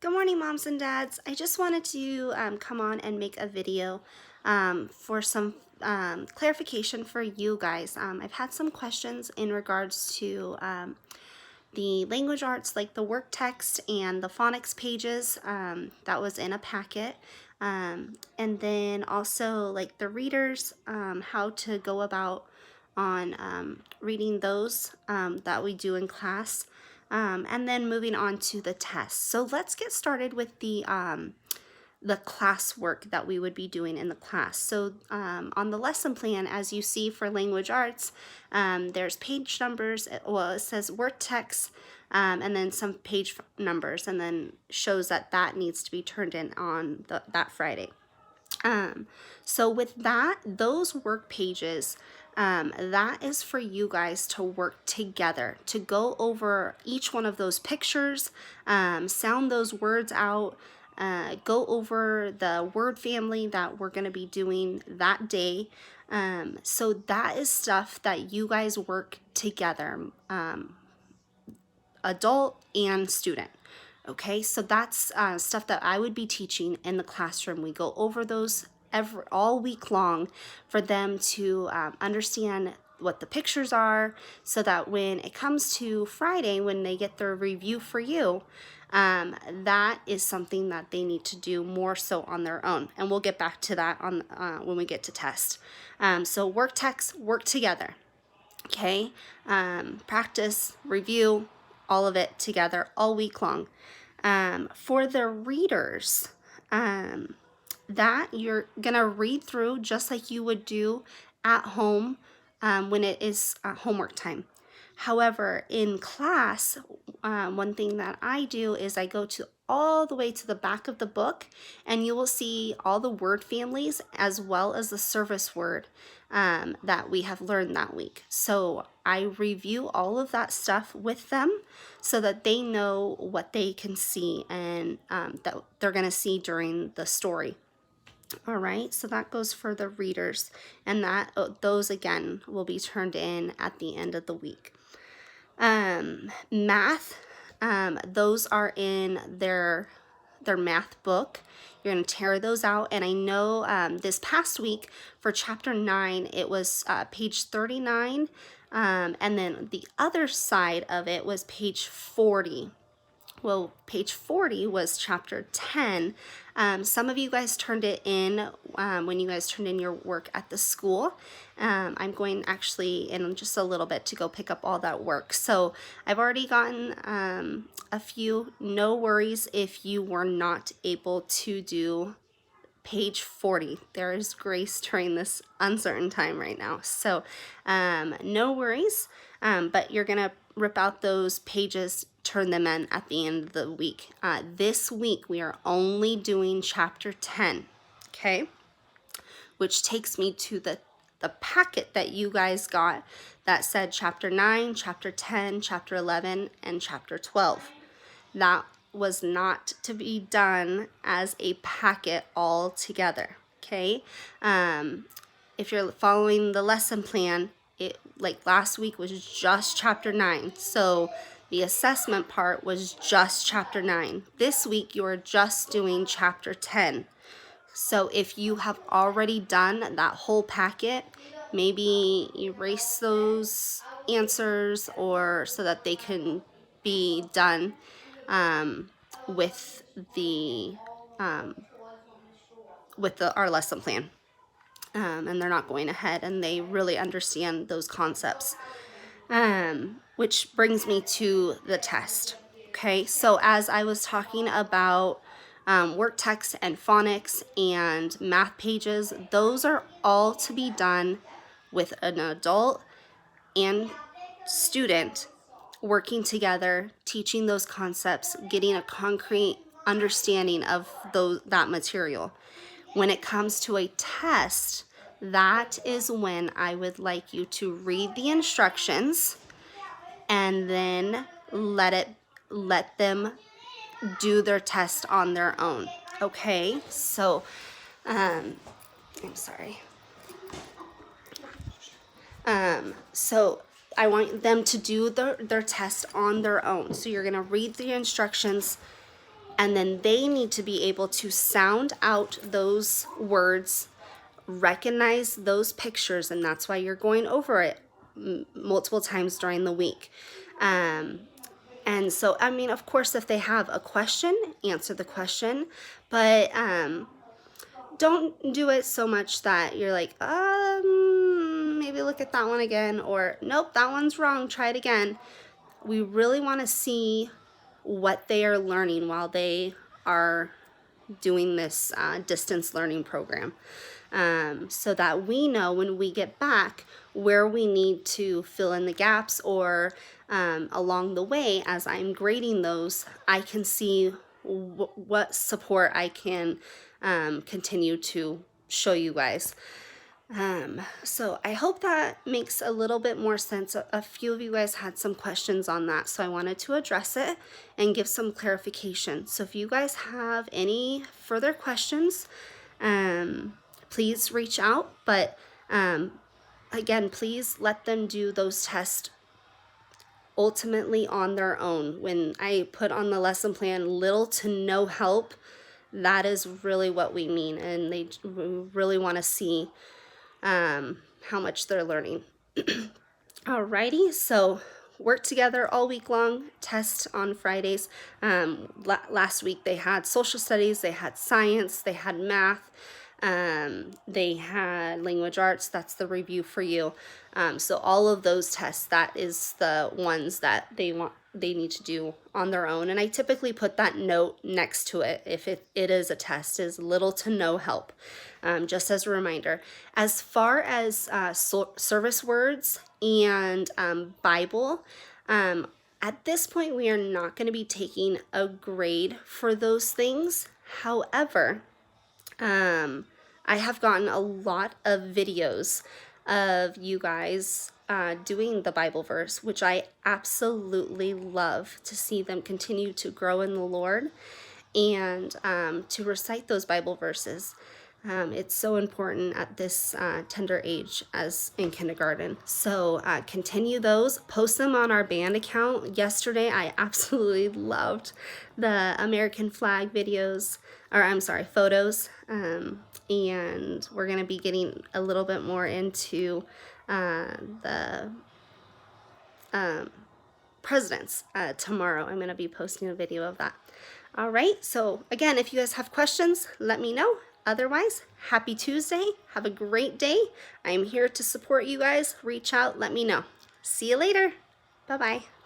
Good morning, moms and dads. I just wanted to come on and make a video for some clarification for you guys. I've had some questions in regards to the language arts, like the work text and the phonics pages that was in a packet. And then also like the readers, how to go about on reading those that we do in class. And then moving on to the test. So let's get started with the classwork that we would be doing in the class. So on the lesson plan, as you see for language arts, there's page numbers. Well, it says word text, and then some page numbers, and then shows that that needs to be turned in on that Friday. So with that, those work pages, that is for you guys to work together, to go over each one of those pictures, sound those words out, go over the word family that we're going to be doing that day. So that is stuff that you guys work together, adult and student. Okay, so that's stuff that I would be teaching in the classroom. We go over those all week long for them to understand what the pictures are, so that when it comes to Friday, when they get their review for you, that is something that they need to do more so on their own. And we'll get back to that on when we get to test. So work text, work together. Okay, practice, review, all of it together all week long. For the readers, that you're gonna read through just like you would do at home when it is homework time. However, in class, one thing that I do is I go to all the way to the back of the book, and you will see all the word families as well as the service word that we have learned that week. So I review all of that stuff with them so that they know what they can see and that they're going to see during the story. All right, so that goes for the readers, and that those again will be turned in at the end of the week. Math, those are in their math book. You're going to tear those out. And I know this past week for chapter 9, it was page 39. And then the other side of it was page 40. Well, page 40 was chapter 10. Some of you guys turned it in when you guys turned in your work at the school. I'm going actually in just a little bit to go pick up all that work. So I've already gotten a few. No worries if you were not able to do page 40. There is grace during this uncertain time right now. So no worries, but you're going to rip out those pages, turn them in at the end of the week. This week we are only doing chapter 10, okay? Which takes me to the packet that you guys got that said chapter 9, chapter 10, chapter 11, and chapter 12. That was not to be done as a packet all together, okay? If you're following the lesson plan, it like last week was just chapter 9. So the assessment part was just chapter 9. This week you are just doing chapter 10. So if you have already done that whole packet, maybe erase those answers or so that they can be done with the our lesson plan. And they're not going ahead and they really understand those concepts. Which brings me to the test. Okay, so as I was talking about work text and phonics and math pages, those are all to be done with an adult and student working together, teaching those concepts, getting a concrete understanding of that material. When it comes to a test, that is when I would like you to read the instructions and then let them do their test on their own. Okay, so I'm sorry. So I want them to do their test on their own. So you're gonna read the instructions And then they need to be able to sound out those words, recognize those pictures, and that's why you're going over it multiple times during the week. And so, I mean, of course, if they have a question, answer the question, but don't do it so much that you're like, maybe look at that one again, or nope, that one's wrong, try it again. We really want to see what they are learning while they are doing this distance learning program, so that we know when we get back where we need to fill in the gaps, or along the way as I'm grading those, I can see what support I can continue to show you guys. So I hope that makes a little bit more sense. A few of you guys had some questions on that, so I wanted to address it and give some clarification. So if you guys have any further questions, please reach out. But again, please let them do those tests ultimately on their own. When I put on the lesson plan little to no help, that is really what we mean, and we really want to see how much they're learning. Alrighty, so work together all week long, test on Fridays. Last week they had social studies, they had science, they had math, they had language arts. That's the review for you. So all of those tests, that is the ones that they need to do on their own. And I typically put that note next to it if it is a test, is little to no help, just as a reminder. As far as service words and Bible, at this point we are not going to be taking a grade for those things. However, I have gotten a lot of videos of you guys doing the Bible verse, which I absolutely love to see them continue to grow in the Lord and to recite those Bible verses. It's so important at this tender age as in kindergarten. So continue those, post them on our band account. Yesterday, I absolutely loved the American flag videos, or I'm sorry, photos. And we're going to be getting a little bit more into the presidents tomorrow. I'm going to be posting a video of that. All right. So again, if you guys have questions, let me know. Otherwise, happy Tuesday. Have a great day. I'm here to support you guys. Reach out. Let me know. See you later. Bye-bye.